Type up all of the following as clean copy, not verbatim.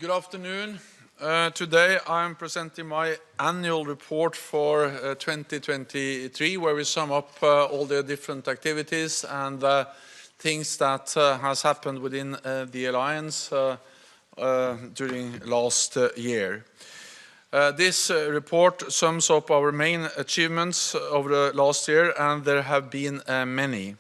Good afternoon. Today I'm presenting my annual report for 2023, where we sum up all the different activities and things that has happened within the alliance during last year. This report sums up our main achievements over the last year, and there have been many.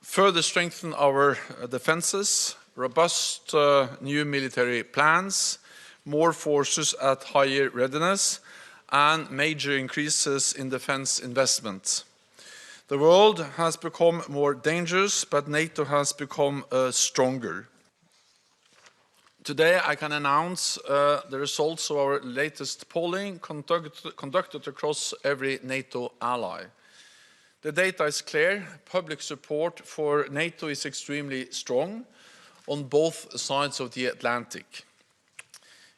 Further strengthen our defenses, robust new military plans, more forces at higher readiness, and major increases in defense investment. The world has become more dangerous, but NATO has become stronger. Today I can announce the results of our latest polling conducted across every NATO ally. The data is clear. Public support for NATO is extremely strong on both sides of the Atlantic.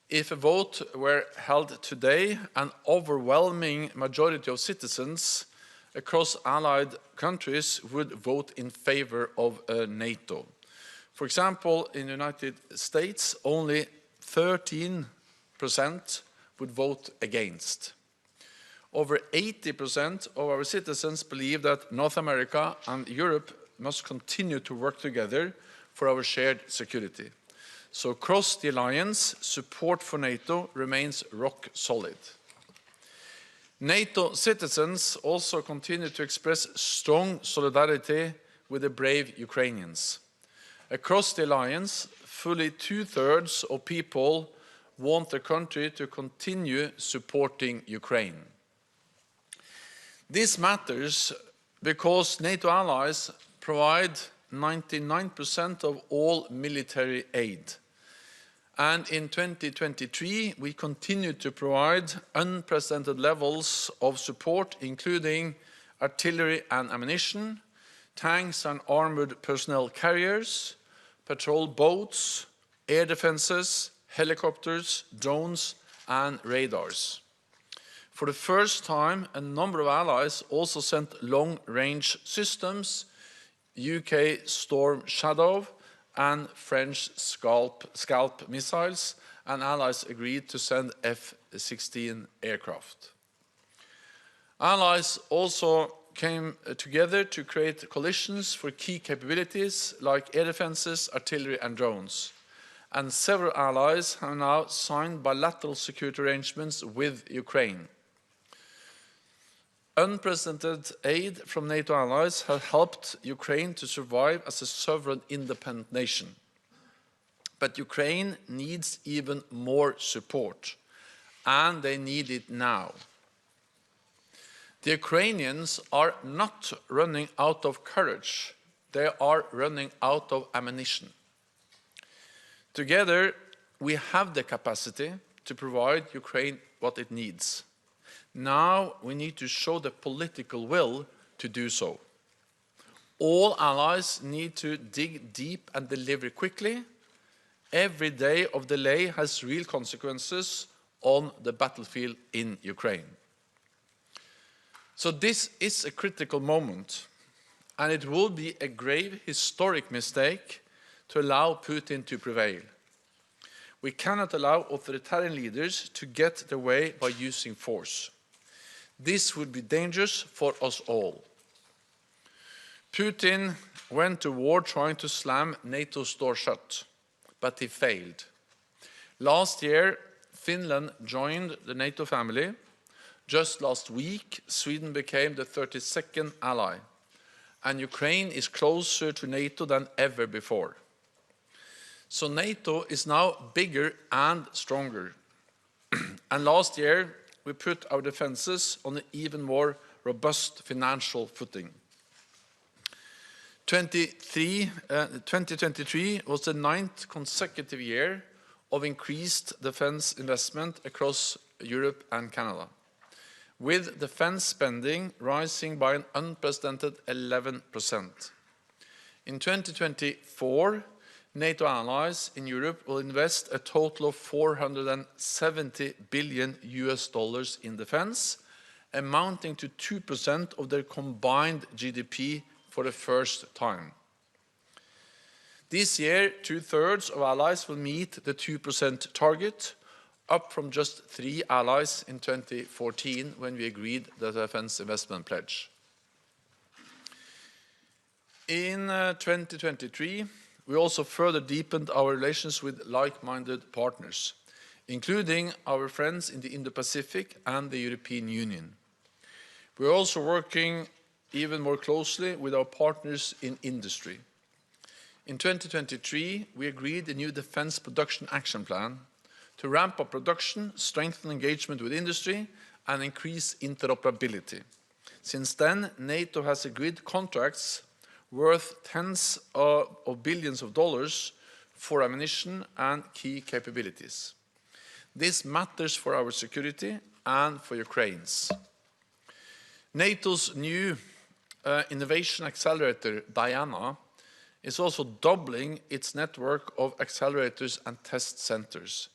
If a vote were held today, an overwhelming majority of citizens across allied countries would vote in favor of NATO. For example, in the United States, only 13% would vote against. Over 80% of our citizens believe that North America and Europe must continue to work together for our shared security. So across the alliance, support for NATO remains rock solid. NATO citizens also continue to express strong solidarity with the brave Ukrainians. Across the alliance, fully 2/3 of people want the country to continue supporting Ukraine. This matters because NATO allies provide 99% of all military aid. And in 2023, we continued to provide unprecedented levels of support, including artillery and ammunition, tanks and armored personnel carriers, patrol boats, air defenses, helicopters, drones, and radars. For the first time, a number of allies also sent long-range systems, UK Storm Shadow and French Scalp missiles, and allies agreed to send F-16 aircraft. Allies also came together to create coalitions for key capabilities like air defenses, artillery and drones. And several allies have now signed bilateral security arrangements with Ukraine. Unprecedented aid from NATO allies have helped Ukraine to survive as a sovereign independent nation. But Ukraine needs even more support, and they need it now. The Ukrainians are not running out of courage, they are running out of ammunition. Together, we have the capacity to provide Ukraine what it needs. Now we need to show the political will to do so. All allies need to dig deep and deliver quickly. Every day of delay has real consequences on the battlefield in Ukraine. So this is a critical moment, and it will be a grave historic mistake to allow Putin to prevail. We cannot allow authoritarian leaders to get their way by using force. This would be dangerous for us all. Putin went to war trying to slam NATO's door shut, but he failed. Last year, Finland joined the NATO family. Just last week, Sweden became the 32nd ally, and Ukraine is closer to NATO than ever before. So NATO is now bigger and stronger. And last year, we put our defenses on an even more robust financial footing. 2023 was the 9th consecutive year of increased defense investment across Europe and Canada, with defense spending rising by an unprecedented 11%. In 2024, NATO allies in Europe will invest a total of $470 billion in defense, amounting to 2% of their combined GDP for the first time. This year, 2/3 of allies will meet the 2% target, up from just 3 allies in 2014 when we agreed the Defence Investment Pledge. In 2023, we also further deepened our relations with like-minded partners, including our friends in the Indo-Pacific and the European Union. We are also working even more closely with our partners in industry. In 2023, we agreed a new Defence Production Action Plan to ramp up production, strengthen engagement with industry, and increase interoperability. Since then, NATO has agreed contracts worth tens of billions of dollars for ammunition and key capabilities. This matters for our security and for Ukraine's. NATO's new innovation accelerator, Diana, is also doubling its network of accelerators and test centers.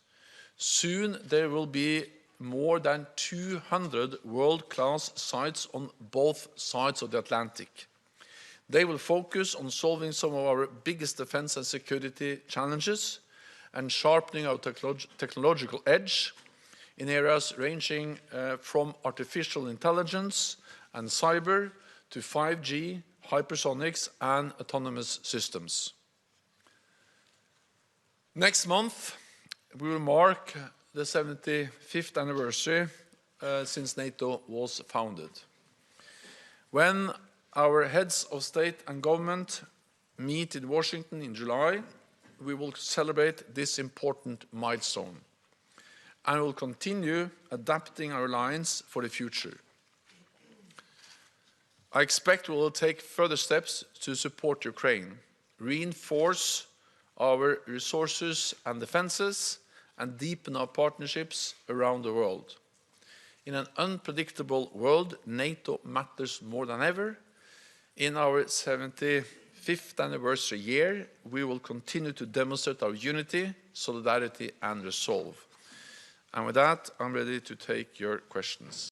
Soon there will be more than 200 world-class sites on both sides of the Atlantic. They will focus on solving some of our biggest defense and security challenges and sharpening our technological edge in areas ranging from artificial intelligence and cyber to 5G, hypersonics, and autonomous systems. Next month, we will mark the 75th anniversary since NATO was founded. When our heads of state and government meet in Washington in July, we will celebrate this important milestone and will continue adapting our alliance for the future. I expect we will take further steps to support Ukraine, reinforce our resources and defenses, and deepen our partnerships around the world. In an unpredictable world, NATO matters more than ever. In our 75th anniversary year, we will continue to demonstrate our unity, solidarity, and resolve. And with that, I'm ready to take your questions.